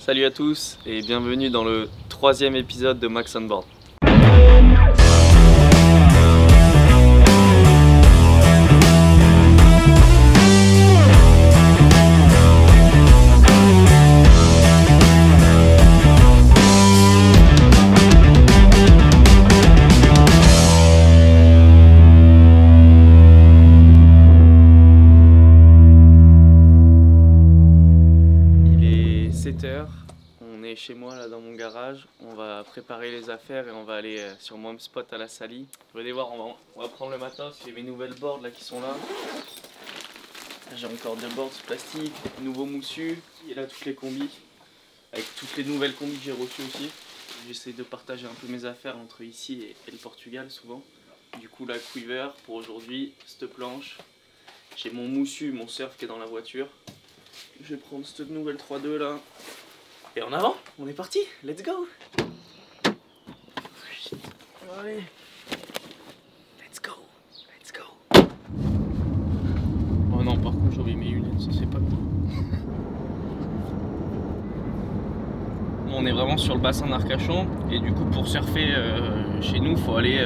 Salut à tous et bienvenue dans le 3e épisode de Max on Board. On est chez moi là dans mon garage, on va préparer les affaires et on va aller sur Mom Spot à la Saly. Vous allez voir, on va prendre le matos, j'ai mes nouvelles boards là qui sont là. J'ai encore 2 boards plastique, nouveau moussu, et là toutes les combis, avec toutes les nouvelles combis que j'ai reçues aussi. J'essaie de partager un peu mes affaires entre ici et le Portugal souvent. Du coup la quiver pour aujourd'hui, cette planche. J'ai mon moussu, mon surf qui est dans la voiture. Je vais prendre cette nouvelle 3.2 là. Et en avant, on est parti, let's go. Allez. Let's go, let's go. Oh non, par contre j'ai oublié mes lunettes, ça c'est pas cool. On est vraiment sur le bassin d'Arcachon. Et du coup pour surfer chez nous, faut aller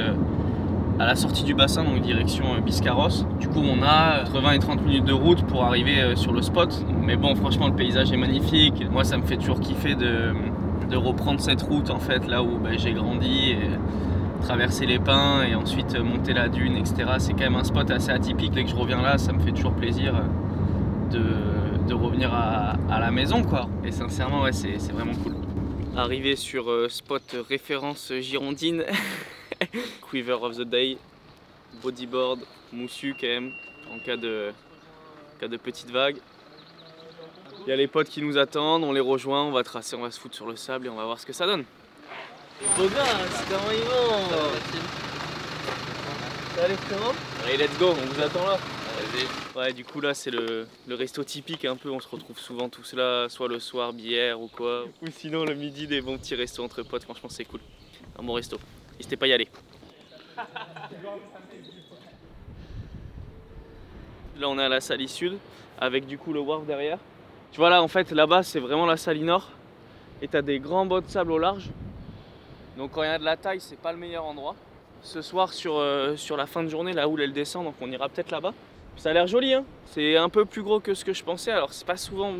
à la sortie du bassin, donc direction Biscarrosse. Du coup on a entre 20 et 30 minutes de route pour arriver sur le spot. Mais bon, franchement le paysage est magnifique. Moi ça me fait toujours kiffer de reprendre cette route en fait, là où j'ai grandi, et traverser les pins et ensuite monter la dune, etc. C'est quand même un spot assez atypique. Dès que je reviens là, ça me fait toujours plaisir de revenir à la maison quoi. Et sincèrement ouais, c'est vraiment cool. Arrivé sur spot référence girondine. Quiver of the day, bodyboard, moussu quand même, en cas de petite vague. Il y a les potes qui nous attendent, on les rejoint, on va tracer, on va se foutre sur le sable et on va voir ce que ça donne. Beau gosse, comment ils vont? Salut frérot. Allez, let's go, on vous attend là. Ouais, du coup là c'est le resto typique un peu, on se retrouve souvent tous là, soit le soir, bière ou quoi. Ou sinon le midi, des bons petits restos entre potes, franchement c'est cool. Un bon resto. N'hésitez pas à y aller. Là on est à la Saly Sud avec du coup le wharf derrière. Tu vois là en fait là-bas c'est vraiment la Saly Nord et t'as des grands bancs de sable au large. Donc quand il y a de la taille c'est pas le meilleur endroit. Ce soir sur la fin de journée, la houle elle descend, donc on ira peut-être là-bas. Ça a l'air joli hein. C'est un peu plus gros que ce que je pensais, alors c'est pas souvent...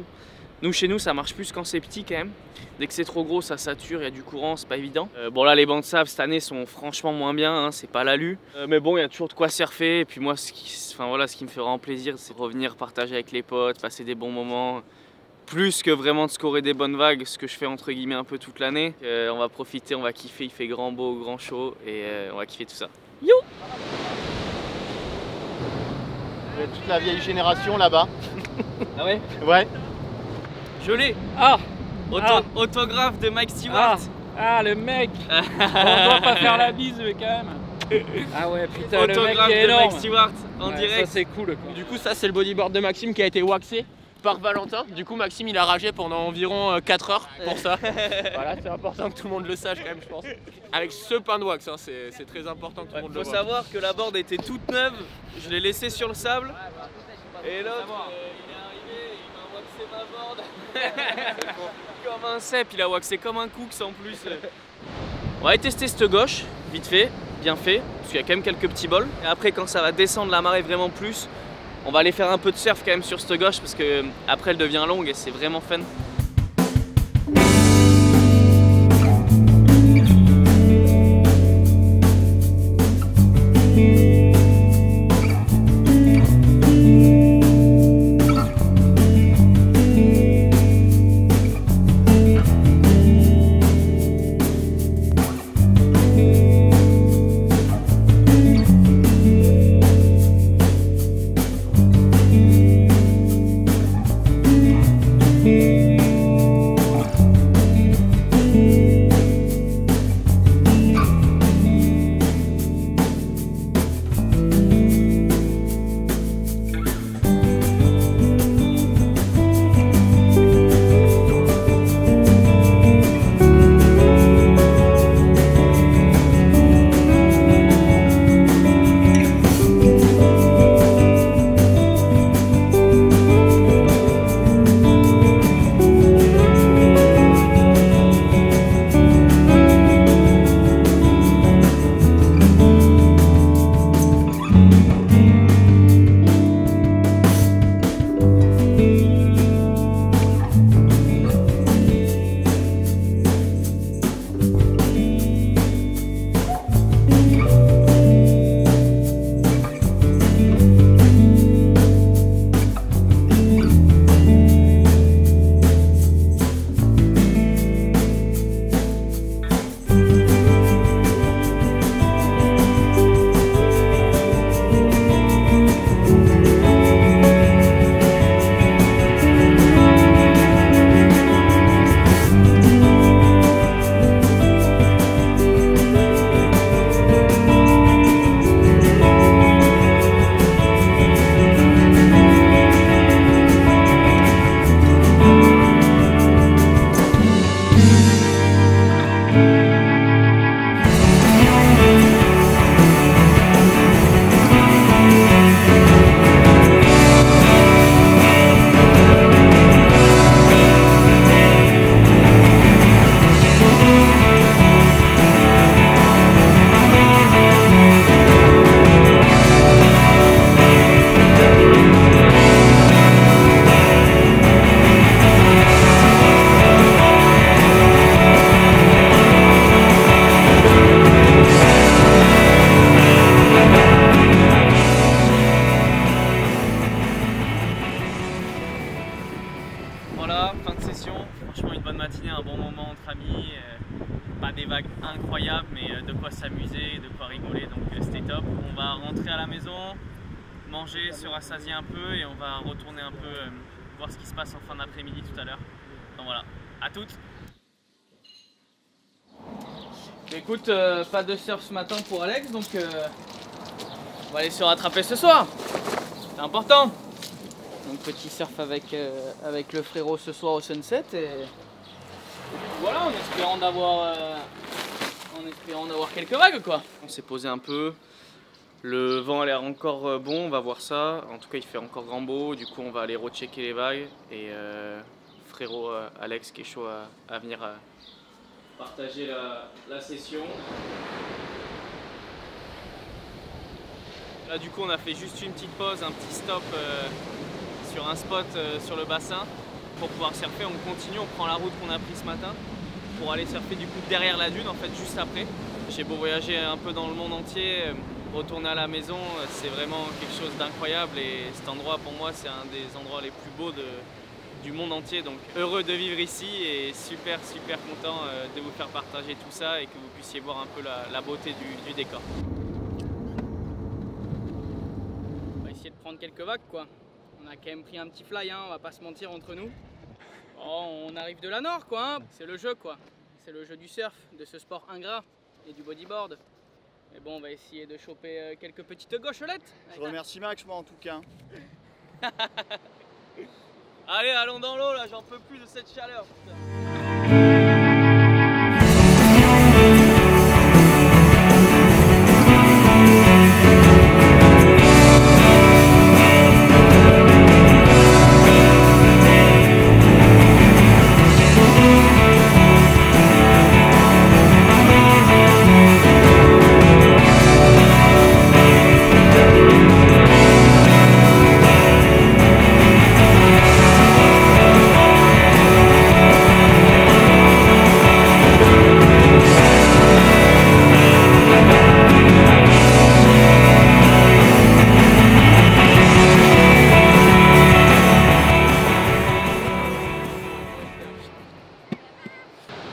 Nous chez nous ça marche plus quand c'est petit quand même. Dès que c'est trop gros ça sature, il y a du courant, c'est pas évident. Bon là les bancs de sable cette année sont franchement moins bien, hein, c'est pas l'alu. Mais bon il y a toujours de quoi surfer. Et puis moi ce qui me fait vraiment plaisir c'est revenir partager avec les potes, passer des bons moments. Plus que vraiment de scorer des bonnes vagues, ce que je fais entre guillemets un peu toute l'année. On va profiter, on va kiffer, il fait grand beau, grand chaud et on va kiffer tout ça. Yo! Toute la vieille génération là-bas. Ah ouais? Ouais. Je l'ai. Autographe de Mike Stewart. Le mec. On doit pas faire la bise quand même. Ah ouais putain, autographe le mec est de énorme. Mike Stewart en direct. Ça c'est cool quoi. Du coup ça c'est le bodyboard de Maxime qui a été waxé par Valentin. Du coup Maxime il a ragé pendant environ 4 heures pour ça. Voilà, c'est important que tout le monde le sache quand même je pense. Avec ce pain de wax, hein, c'est très important que tout le monde le voit. Faut savoir que la board était toute neuve, je l'ai laissée sur le sable. Et l'autre il est arrivé, il m'a waxé ma board. Comme un cep, il a waxé comme un cooks en plus. On va aller tester cette gauche, vite fait, bien fait, parce qu'il y a quand même quelques petits bols. Et après quand ça va descendre la marée vraiment plus, on va aller faire un peu de surf quand même sur cette gauche parce que après elle devient longue et c'est vraiment fun. patiner un bon moment entre amis. Pas des vagues incroyables, mais de quoi s'amuser, de quoi rigoler, donc c'était top. On va rentrer à la maison, manger, se rassasier un peu et on va retourner un peu voir ce qui se passe en fin d'après-midi tout à l'heure. Donc voilà, à toutes. Écoute, pas de surf ce matin pour Alex, donc on va aller se rattraper ce soir. C'est important. Donc petit surf avec le frérot ce soir au sunset et voilà, en espérant d'avoir quelques vagues quoi. On s'est posé un peu. Le vent a l'air encore bon, on va voir ça. En tout cas, il fait encore grand beau. Du coup, on va aller rechecker les vagues. Et frérot Alex qui est chaud à venir partager la session. Là, du coup, on a fait juste une petite pause, un petit stop sur un spot sur le bassin pour pouvoir surfer. On continue, on prend la route qu'on a prise ce matin pour aller surfer du coup derrière la dune, en fait, juste après. J'ai beau voyager un peu dans le monde entier. Retourner à la maison, c'est vraiment quelque chose d'incroyable et cet endroit pour moi c'est un des endroits les plus beaux du monde entier, donc heureux de vivre ici et super content de vous faire partager tout ça et que vous puissiez voir un peu la beauté du décor. On va essayer de prendre quelques vagues quoi. On a quand même pris un petit fly, hein, on va pas se mentir entre nous. Oh, on arrive de la Nord quoi, hein. C'est le jeu quoi, c'est le jeu du surf, de ce sport ingrat et du bodyboard. Mais bon, on va essayer de choper quelques petites gauchelettes. Je remercie Max, moi en tout cas. Allez, allons dans l'eau là, j'en peux plus de cette chaleur. Putain.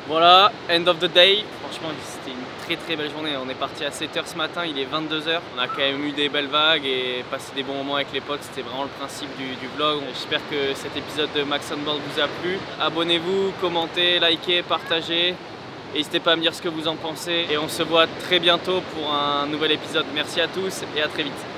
Voilà, end of the day. Franchement, c'était une très belle journée. On est parti à 7 h ce matin, il est 22 h. On a quand même eu des belles vagues et passé des bons moments avec les potes. C'était vraiment le principe du vlog. J'espère que cet épisode de Max on Board vous a plu. Abonnez-vous, commentez, likez, partagez. N'hésitez pas à me dire ce que vous en pensez. Et on se voit très bientôt pour un nouvel épisode. Merci à tous et à très vite.